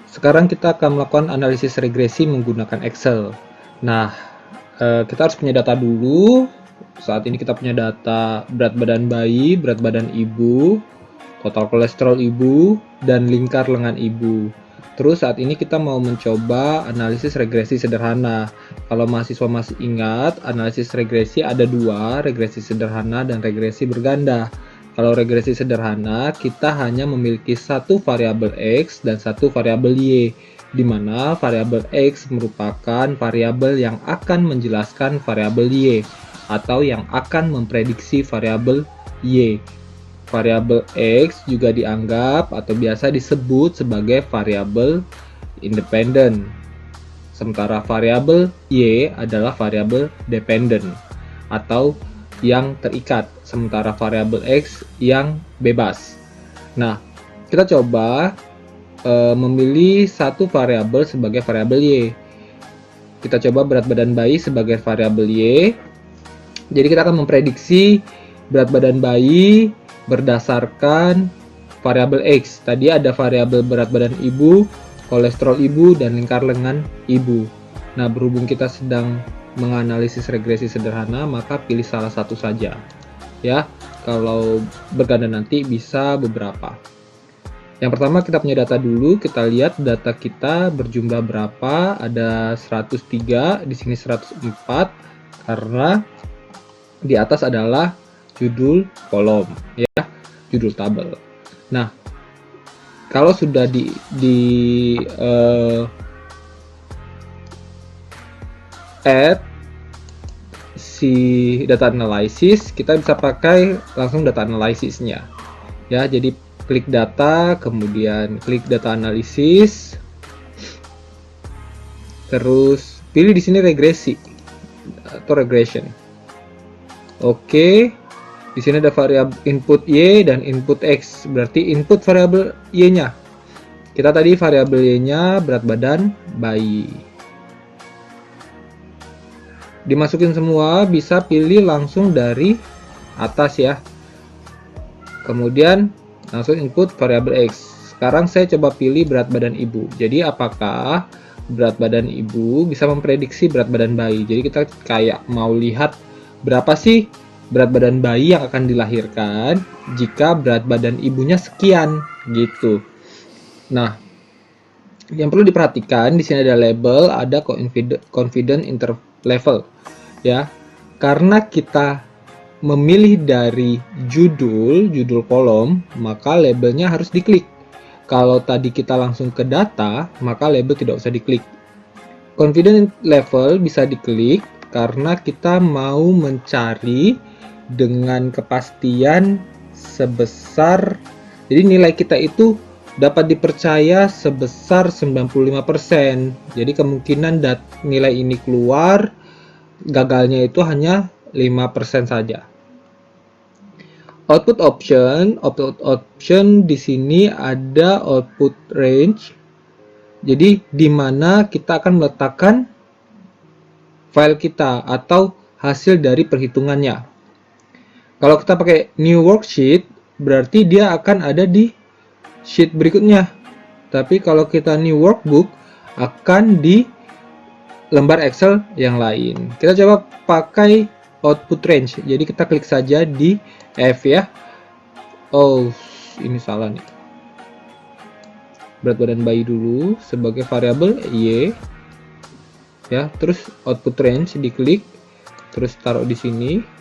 Sekarang kita akan melakukan analisis regresi menggunakan Excel. Nah, kita harus punya data dulu. Saat ini kita punya data berat badan bayi, berat badan ibu, total kolesterol ibu, dan lingkar lengan ibu. Terus saat ini kita mau mencoba analisis regresi sederhana. Kalau mahasiswa masih ingat, analisis regresi ada dua, regresi sederhana dan regresi berganda. Kalau regresi sederhana, kita hanya memiliki satu variabel X dan satu variabel Y, di mana variabel X merupakan variabel yang akan menjelaskan variabel Y, atau yang akan memprediksi variabel Y. Variabel X juga dianggap atau biasa disebut sebagai variabel independen. Sementara variabel Y adalah variabel dependent atau yang terikat, sementara variabel X yang bebas. Nah, kita coba memilih satu variabel sebagai variabel Y. Kita coba berat badan bayi sebagai variabel Y. Jadi kita akan memprediksi berat badan bayi berdasarkan variabel X. Tadi ada variabel berat badan ibu, kolesterol ibu, dan lingkar lengan ibu. Nah, berhubung kita sedang menganalisis regresi sederhana, maka pilih salah satu saja. Ya, kalau berganda nanti bisa beberapa. Yang pertama kita punya data dulu, kita lihat data kita berjumlah berapa. Ada 103, di sini 104 karena di atas adalah judul kolom, ya, judul tabel. Nah, kalau sudah add si data analysis, kita bisa pakai langsung data analysisnya, ya. Jadi klik data, kemudian klik data analysis, terus pilih di sini regresi atau regression. Oke. Di sini ada variabel input Y dan input X, berarti input variabel Y-nya. Kita tadi variabel Y-nya berat badan bayi. Dimasukin semua, bisa pilih langsung dari atas ya. Kemudian langsung input variabel X. Sekarang saya coba pilih berat badan ibu. Jadi apakah berat badan ibu bisa memprediksi berat badan bayi? Jadi kita kayak mau lihat berapa sih berat badan bayi yang akan dilahirkan jika berat badan ibunya sekian gitu. Nah, yang perlu diperhatikan di sini ada label, ada confident interval level ya. Karena kita memilih dari judul kolom, maka labelnya harus diklik. Kalau tadi kita langsung ke data, maka label tidak usah diklik. Confident level bisa diklik karena kita mau mencari dengan kepastian sebesar, jadi nilai kita itu dapat dipercaya sebesar 95%. Jadi kemungkinan nilai ini keluar, gagalnya itu hanya 5% saja. Output option di sini ada output range. Jadi di mana kita akan meletakkan file kita atau hasil dari perhitungannya. Kalau kita pakai new worksheet, berarti dia akan ada di sheet berikutnya. Tapi kalau kita new workbook, akan di lembar Excel yang lain. Kita coba pakai output range. Jadi kita klik saja di F ya. Oh, ini salah nih. Berat badan bayi dulu sebagai variabel Y. Ya, terus output range diklik, terus taruh di sini.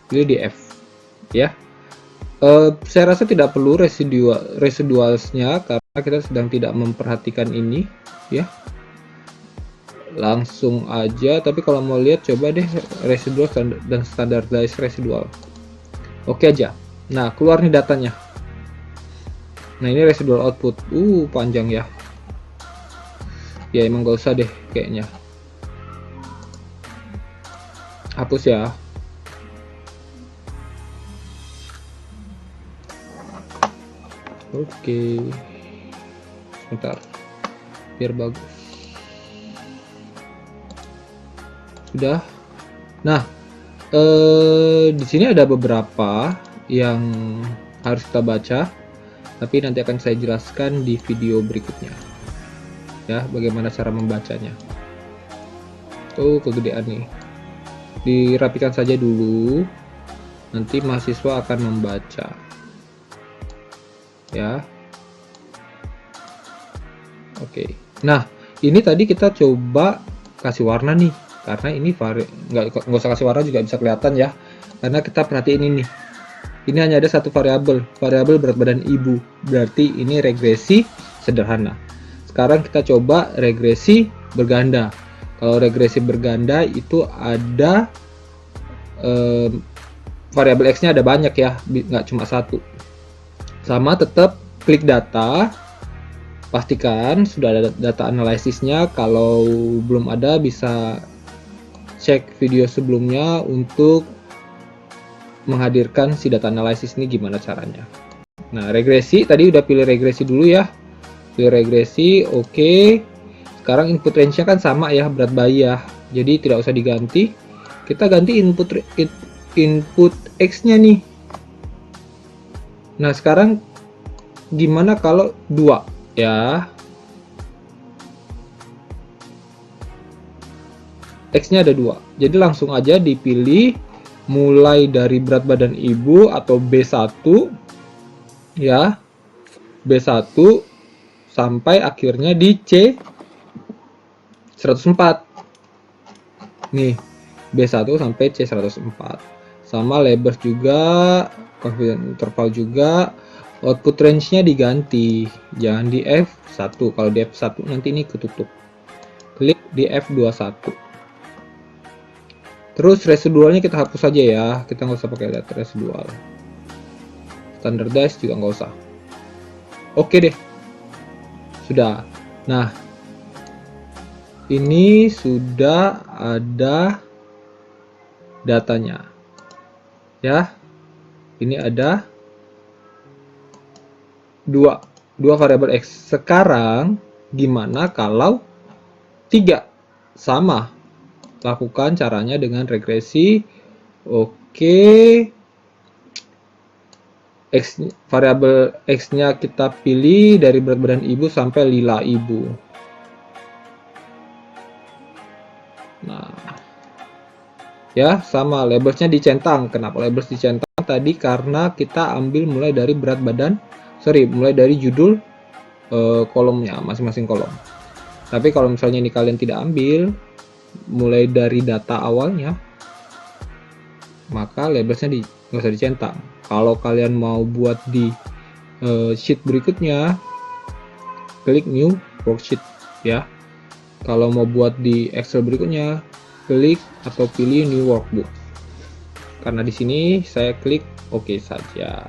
Pilih di F ya. Saya rasa tidak perlu residualsnya karena kita sedang tidak memperhatikan ini ya. Langsung aja, tapi kalau mau lihat coba deh residual dan standardized residual. Oke aja. Nah, keluar nih datanya. Nah, ini residual output. Panjang ya. Ya emang gak usah deh kayaknya. Hapus ya. Oke, sebentar biar bagus. Sudah. Nah, di sini ada beberapa yang harus kita baca, tapi nanti akan saya jelaskan di video berikutnya. ya, bagaimana cara membacanya. Tuh kegedean nih, dirapikan saja dulu, nanti mahasiswa akan membaca ya. Oke, nah ini tadi kita coba kasih warna nih, karena ini nggak usah kasih warna juga bisa kelihatan ya, karena kita perhatiin ini hanya ada satu variabel berat badan ibu, berarti ini regresi sederhana. Sekarang kita coba regresi berganda. Kalau regresi berganda itu ada variabel X-nya ada banyak ya, nggak cuma satu. Sama, tetap klik data, pastikan sudah ada data analisisnya. Kalau belum ada, bisa cek video sebelumnya untuk menghadirkan si data analisis ini gimana caranya. Nah, regresi tadi udah pilih regresi dulu ya, pilih regresi. Oke, sekarang input range-nya kan sama ya, berat bayi ya, jadi tidak usah diganti. Kita ganti input X-nya nih. Nah, sekarang gimana kalau 2 ya, X-nya ada 2, jadi langsung aja dipilih mulai dari berat badan ibu atau B1 ya, B1 sampai akhirnya di C 104 nih, B1 sampai C 104. Sama labels juga, confidence interval juga, output range-nya diganti, jangan di F1. Kalau di F1 nanti ini ketutup, klik di F21. Terus residualnya kita hapus saja ya, kita nggak usah pakai data residual. Standardize juga nggak usah. Oke deh, sudah. Nah, ini sudah ada datanya ya. Ini ada dua variabel X. Sekarang gimana kalau 3? Sama, lakukan caranya dengan regresi. Oke, variabel X-nya kita pilih dari berat badan ibu sampai lila ibu. Nah ya, sama, labelsnya dicentang. Kenapa labels dicentang tadi? Karena kita ambil mulai dari mulai dari judul kolomnya, masing-masing kolom. Tapi kalau misalnya ini kalian tidak ambil mulai dari data awalnya, maka labelsnya nggak usah dicentang. Kalau kalian mau buat di sheet berikutnya, klik new worksheet ya. Kalau mau buat di Excel berikutnya, klik atau pilih new workbook. Karena di sini saya klik oke saja.